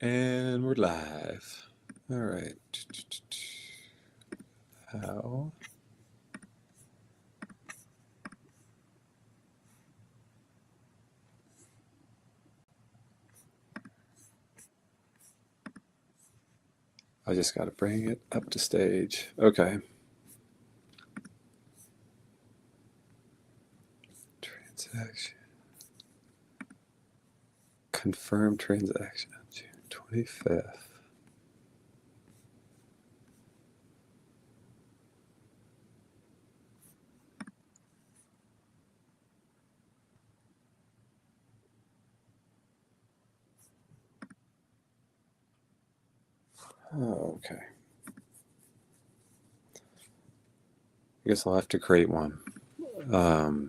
And we're live. All right. How? I just got to bring it up to stage. Okay. Transaction. Confirmed transaction on June 25th. Oh, okay. I guess I'll have to create one. All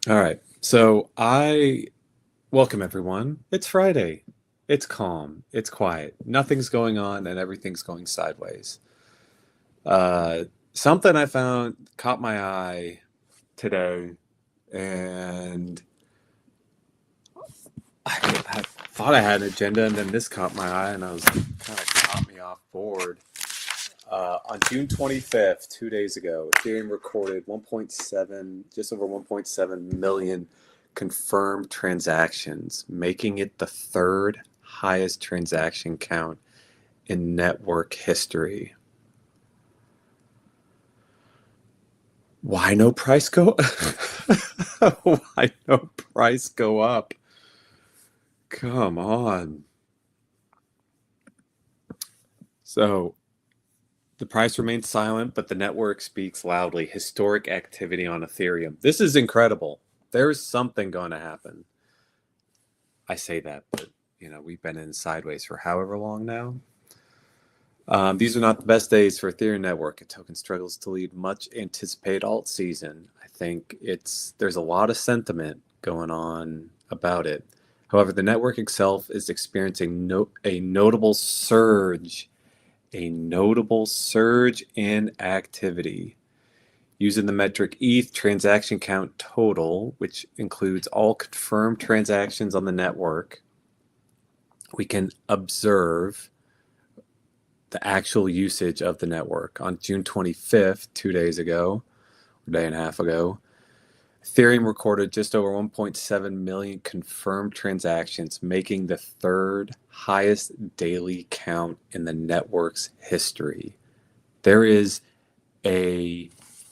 right. So I welcome everyone. It's Friday. It's calm. It's quiet. Nothing's going on and everything's going sideways. Something I found caught my eye today, and I thought I had an agenda, and then this caught my eye, and I was kind of caught me off board. On June 25th, 2 days ago, Ethereum recorded 1.7, just over 1.7 million confirmed transactions, making it the third highest transaction count in network history. Why no price go? Why no price go up? Come on. So the price remains silent, but the network speaks loudly. Historic activity on Ethereum. This is incredible. There's something going to happen. I say that, but we've been in sideways for however long now. These are not the best days for Ethereum network. A token struggles to lead much anticipated alt season. I think there's a lot of sentiment going on about it. However, the network itself is experiencing a notable surge in activity. Using the metric ETH transaction count total, which includes all confirmed transactions on the network, we can observe the actual usage of the network. On June 25th, 2 days ago, a day and a half ago, Ethereum recorded just over 1.7 million confirmed transactions, making the third highest daily count in the network's history. There is a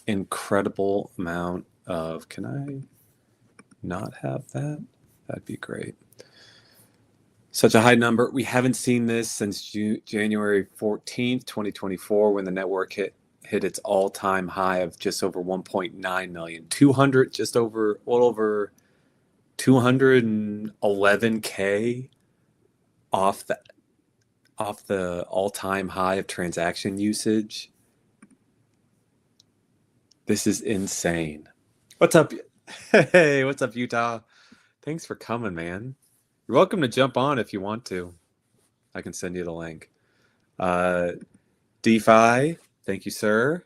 incredible amount of, can I not have that? That'd be great. Such a high number. We haven't seen this since January 14th, 2024, when the network hit its all-time high of just over 1.9 million. 200, just over, a little over 211K off the all-time high of transaction usage. This is insane. What's up? Hey, what's up, Utah? Thanks for coming, man. You're welcome to jump on if you want to. I can send you the link. DeFi, thank you, sir.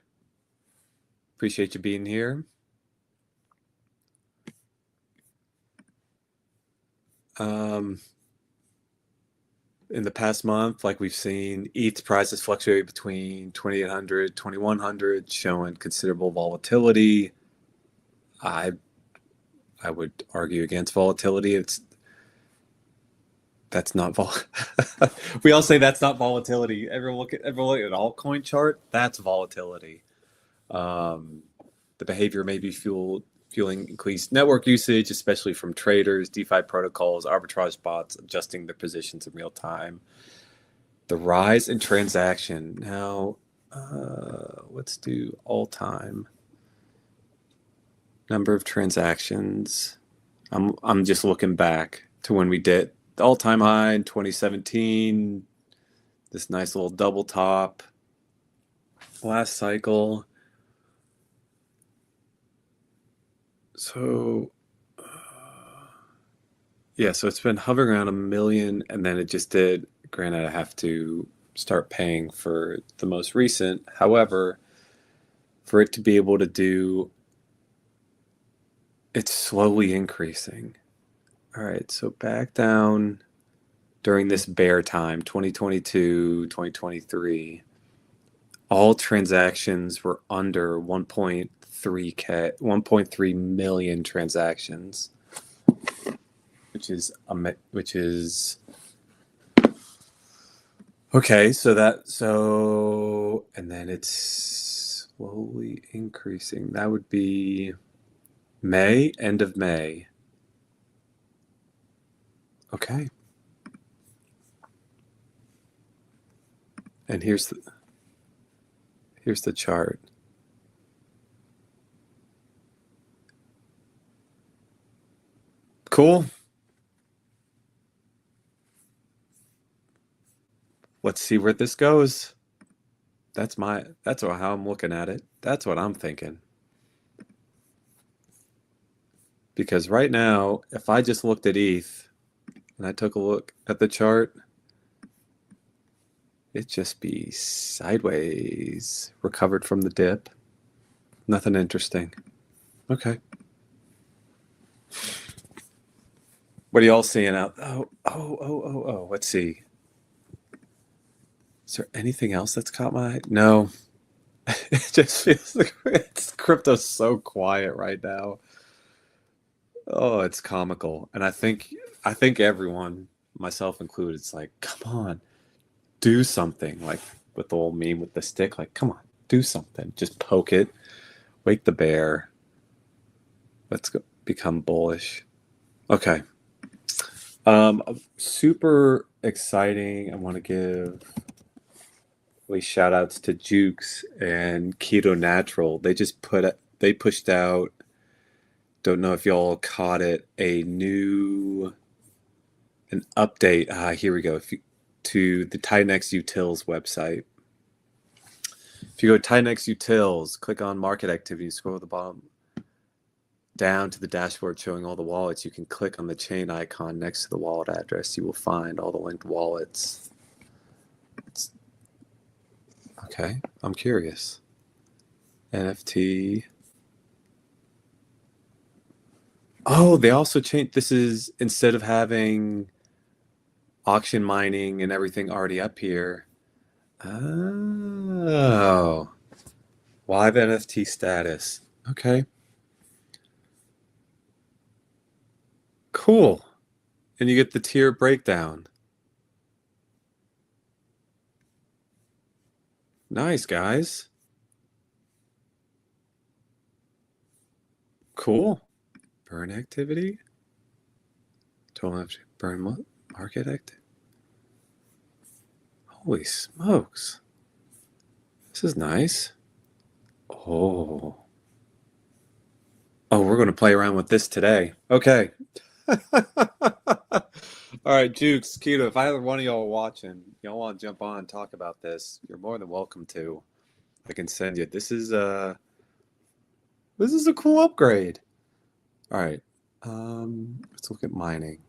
Appreciate you being here. In the past month, like we've seen, ETH prices fluctuate between 2,800, 2,100, showing considerable volatility. I would argue against volatility. That's not we all say that's not volatility. Everyone look at altcoin chart. That's volatility. The behavior may be fueling increased network usage, especially from traders, DeFi protocols, arbitrage bots adjusting their positions in real time. The rise in transaction. Now, let's do all-time number of transactions. I'm just looking back to when we did the all-time high in 2017. This nice little double top last cycle. So, so it's been hovering around 1 million, and then it just did. Granted, I have to start paying for the most recent. However, for it to be able to do, it's slowly increasing. All right, so back down during this bear time, 2022, 2023, all transactions were under 1.3 million transactions, which is okay. And then it's slowly increasing. That would be May, end of May. Okay. And here's the chart. Cool. Let's see where this goes. That's how I'm looking at it. That's what I'm thinking. Because right now, if I just looked at ETH and I took a look at the chart, it'd just be sideways, recovered from the dip. Nothing interesting. Okay. What are y'all seeing out? Oh. Let's see. Is there anything else that's caught my eye? No. It just feels like crypto's so quiet right now. Oh, it's comical. And I think everyone, myself included, it's like, come on, do something. Like with the old meme with the stick, like, come on, do something. Just poke it, wake the bear. Let's go become bullish. Okay. Super exciting. I want to give shout outs to Jukes and Keto Natural. They pushed out, don't know if y'all caught it, an update. Here we go. To the TitanX Utils website. If you go to TitanX Utils, click on market activity, scroll at the bottom down to the dashboard showing all the wallets. You can click on the chain icon next to the wallet address. You will find all the linked wallets. Okay, I'm curious. NFT. Oh, they also changed. This is, instead of having auction mining and everything already up here. Oh, live NFT status. Okay. Cool. And you get the tier breakdown. Nice, guys. Cool. Burn activity. Total burn what? Market activity. Holy smokes. This is nice. Oh. Oh, we're going to play around with this today. Okay. All right, Jukes, Keto, if either one of y'all are watching, y'all want to jump on and talk about this, you're more than welcome to. I can send you. This is a cool upgrade. All right. Let's look at mining.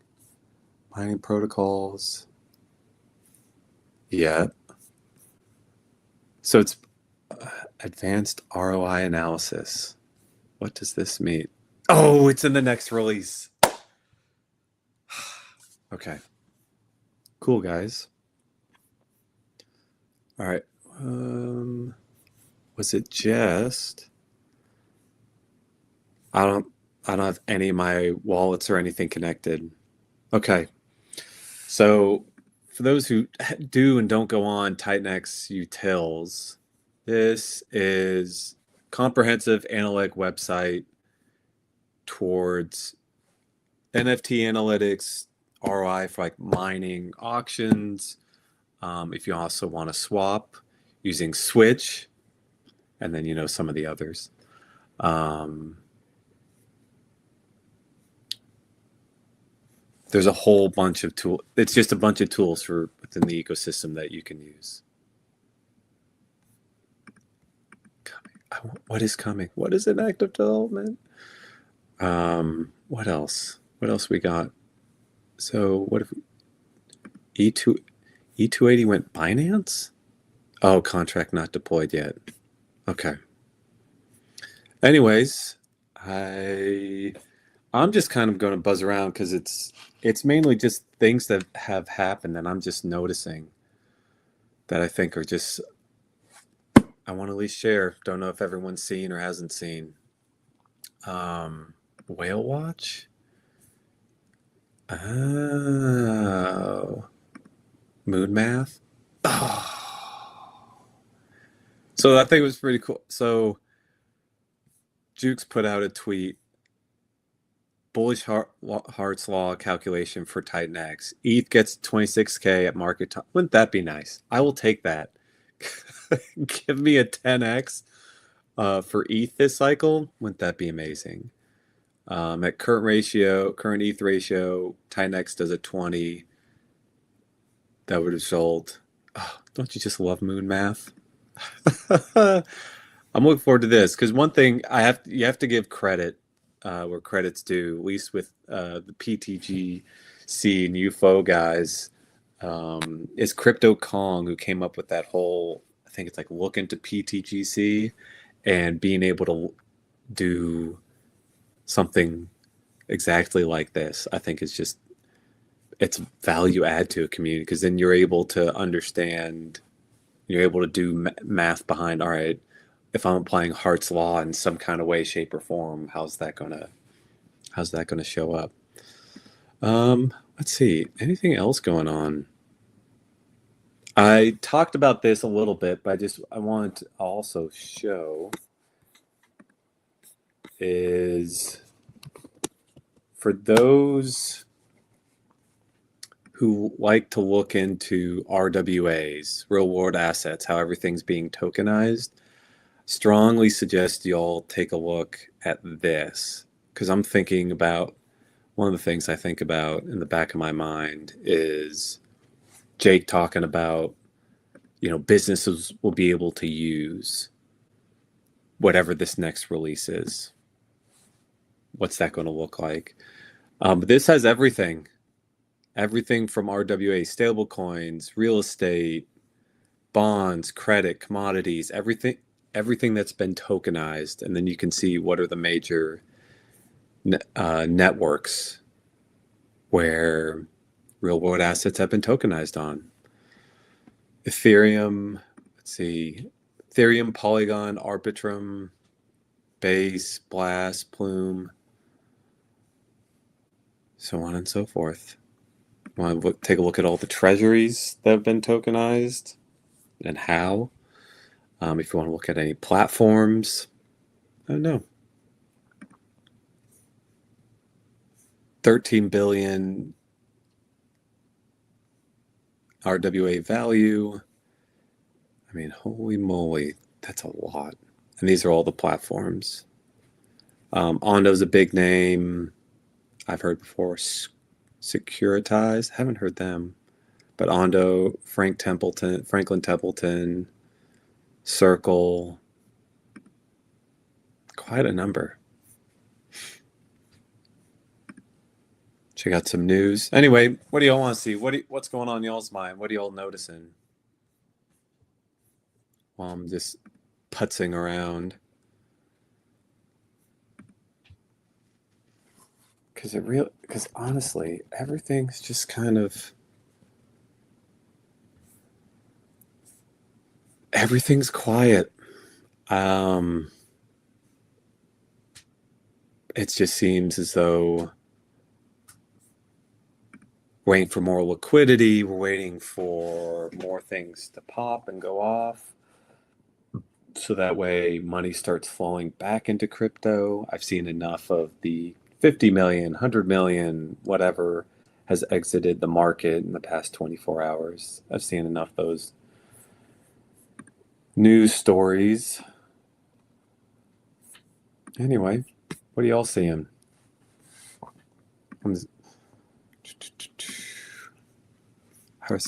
Mining protocols. Yeah. So it's advanced ROI analysis. What does this mean? Oh, it's in the next release. Okay. Cool, guys. All right. Was it just... I don't have any of my wallets or anything connected. Okay. So for those who do and don't go on TitanX Utils, this is comprehensive analytic website towards NFT analytics, ROI for like mining auctions. If you also want to swap using Switch, and then some of the others. There's a whole bunch of tools. It's just a bunch of tools for within the ecosystem that you can use. What is coming? What is in active development? What else? What else we got? So what if E280 went Binance? Oh, contract not deployed yet. Okay. Anyways, I'm just kind of going to buzz around because it's mainly just things that have happened and I'm just noticing that I think are just I want to at least share. Don't know if everyone's seen or hasn't seen. Whale Watch. Oh, moon math. Oh. So I think it was pretty cool. So Jukes put out a tweet. Bullish Hart's law calculation for TitanX. ETH gets 26K at market time. Wouldn't that be nice? I will take that. Give me a 10x for ETH this cycle. Wouldn't that be amazing? At current ETH ratio, TitanX does a 20. That would result. Oh, don't you just love moon math? I'm looking forward to this because one thing you have to give credit where credit's due, at least with the PTGC and UFO guys, is Crypto Kong who came up with that whole, I think it's like look into PTGC and being able to do something exactly like this. I think it's value add to a community because then you're able to understand, you're able to do math behind, all right, if I'm applying Hart's law in some kind of way, shape, or form, how's that gonna show up? Let's see. Anything else going on? I talked about this a little bit, but I wanted to also show is for those who like to look into RWAs, real world assets, how everything's being tokenized, strongly suggest you all take a look at this because I'm thinking about one of the things I think about in the back of my mind is Jake talking about, businesses will be able to use whatever this next release is. What's that going to look like? But this has everything from RWA, stable coins, real estate, bonds, credit, commodities, everything that's been tokenized. And then you can see what are the major networks where real world assets have been tokenized on. Ethereum, let's see, Ethereum, Polygon, Arbitrum, Base, Blast, Plume, so on and so forth. Want to take a look at all the treasuries that have been tokenized and how. If you want to look at any platforms, I don't know. 13 billion RWA value. I mean, holy moly, that's a lot. And these are all the platforms. Ondo's a big name. I've heard before. Securitize. Haven't heard them. But Ondo, Franklin Templeton, Circle. Quite a number. Check out some news. Anyway, what do y'all want to see? What's going on in y'all's mind? What are y'all noticing? While I'm just putzing around. Because honestly, everything's just everything's quiet. It just seems as though we're waiting for more liquidity. We're waiting for more things to pop and go off. So that way money starts flowing back into crypto. I've seen enough of the 50 million, 100 million, whatever has exited the market in the past 24 hours. I've seen enough of those news stories. Anyway, what are y'all seeing? How's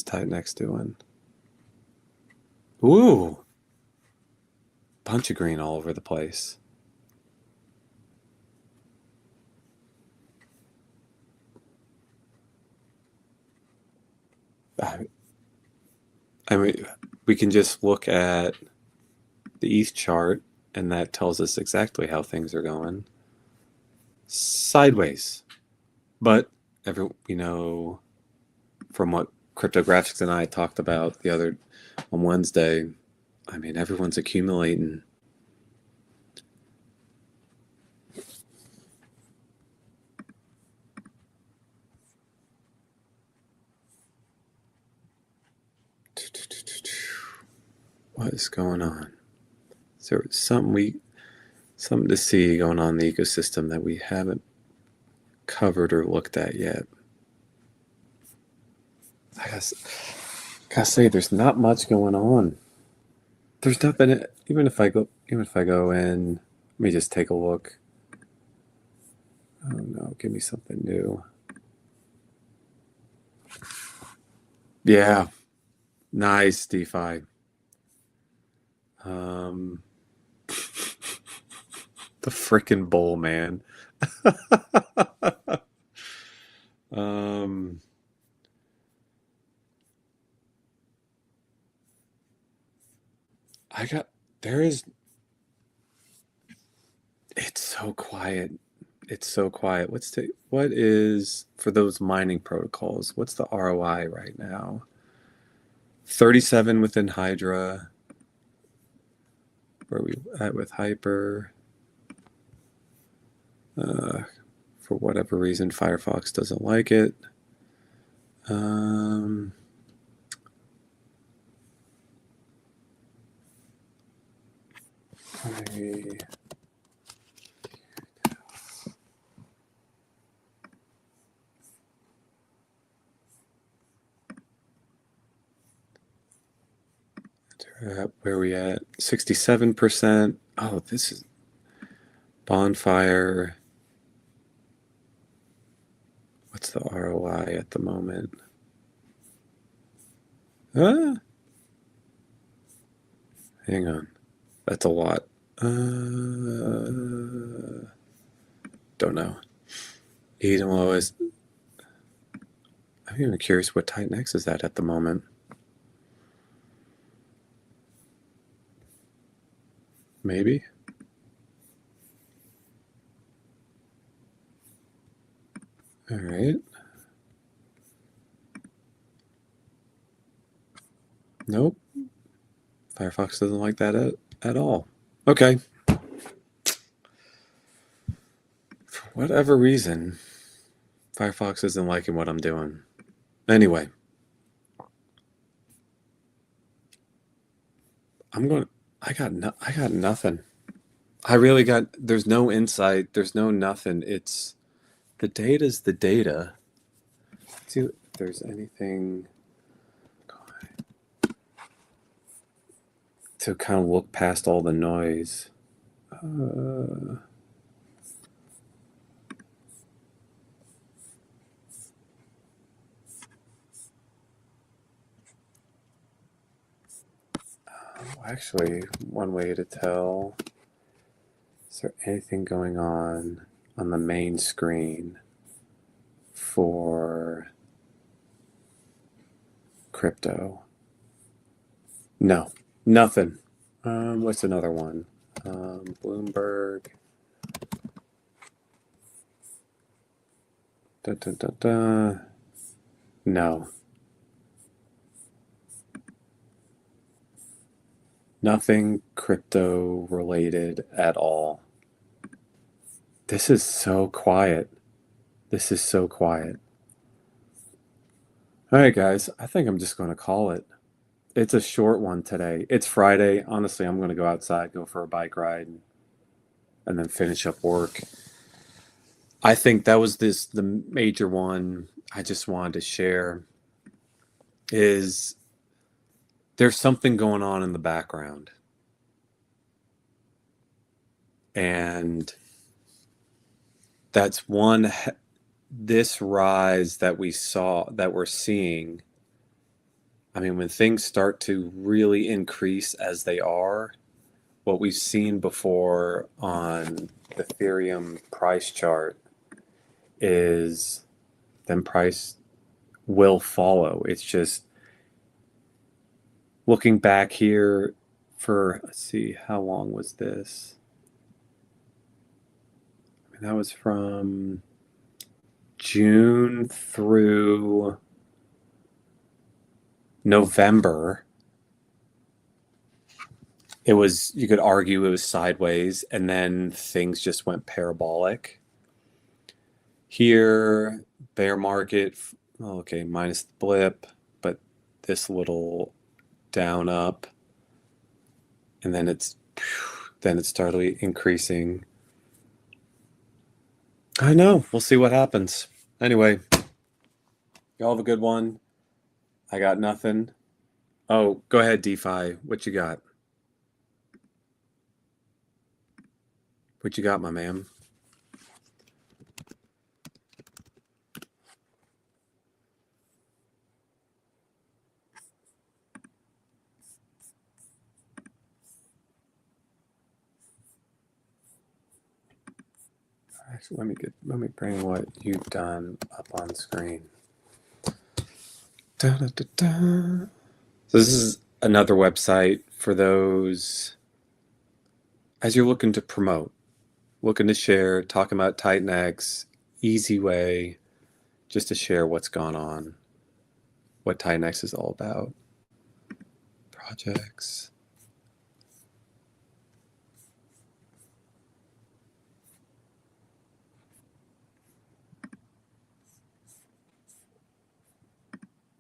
TitanX doing? Ooh, bunch of green all over the place. I mean, we can just look at the ETH chart, and that tells us exactly how things are going. sideways. But from what Cryptographics and I talked about on Wednesday, I mean, everyone's accumulating. What is going on? Is there something to see going on in the ecosystem that we haven't covered or looked at yet? I gotta say, there's not much going on. There's nothing. Even if I go in, let me just take a look. Oh no, give me something new. Yeah, nice DeFi. The frickin' bull, man. It's so quiet. It's so quiet. What is, for those mining protocols, what's the ROI right now? 37 within Hydra. Where are we at with Hyper? For whatever reason, Firefox doesn't like it. Where are we at? 67%. Oh, this is Bonfire. What's the ROI at the moment? Hang on. That's a lot. Don't know. Eden is. I'm even curious what TitanX is at the moment. Maybe. All right. Nope. Firefox doesn't like that at all. Okay. For whatever reason, Firefox isn't liking what I'm doing. Anyway. I got nothing. There's no insight. There's no nothing. The data's the data. Let's see if there's anything to kind of look past all the noise. Actually, one way to tell, is there anything going on the main screen for crypto? No, nothing. What's another one? Bloomberg. No. Nothing crypto related at all. This is so quiet. This is so quiet. All right, guys. I think I'm just going to call it. It's a short one today. It's Friday. Honestly, I'm going to go outside, go for a bike ride, and then finish up work. I think that was the major one I just wanted to share is there's something going on in the background. And that's this rise that we're seeing. I mean, when things start to really increase as they are, what we've seen before on the Ethereum price chart is then price will follow. It's just looking back here let's see, how long was this? And that was from June through November. It was, you could argue it was sideways, and then things just went parabolic. Here, bear market, okay, minus the blip, but this little down up, and then it started increasing. I know, we'll see what happens. Anyway, y'all have a good one. I got nothing. Oh, go ahead, DeFi. What you got? What you got, my man? Actually, let me bring what you've done up on screen. Da, da, da, da. So this is another website for those as you're looking to promote, looking to share, talking about TitanX, easy way just to share what's gone on, what TitanX is all about. Projects.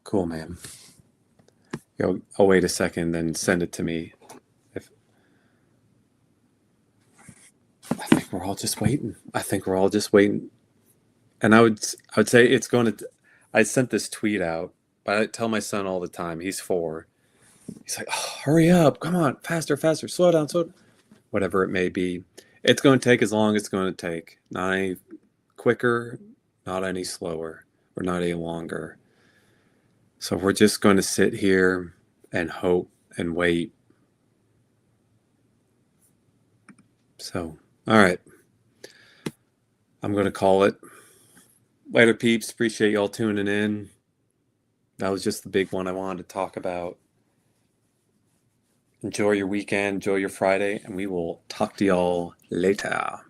Cool, man. I'll wait a second, then send it to me. I think we're all just waiting. And I would say it's going to. I sent this tweet out, but I tell my son all the time. He's 4. He's like, oh, hurry up, come on, faster, slow down, whatever it may be. It's going to take as long as it's going to take. Not any quicker, not any slower, or not any longer. So we're just going to sit here and hope and wait. So, all right. I'm going to call it. Later, peeps. Appreciate y'all tuning in. That was just the big one I wanted to talk about. Enjoy your weekend, enjoy your Friday, and we will talk to y'all later.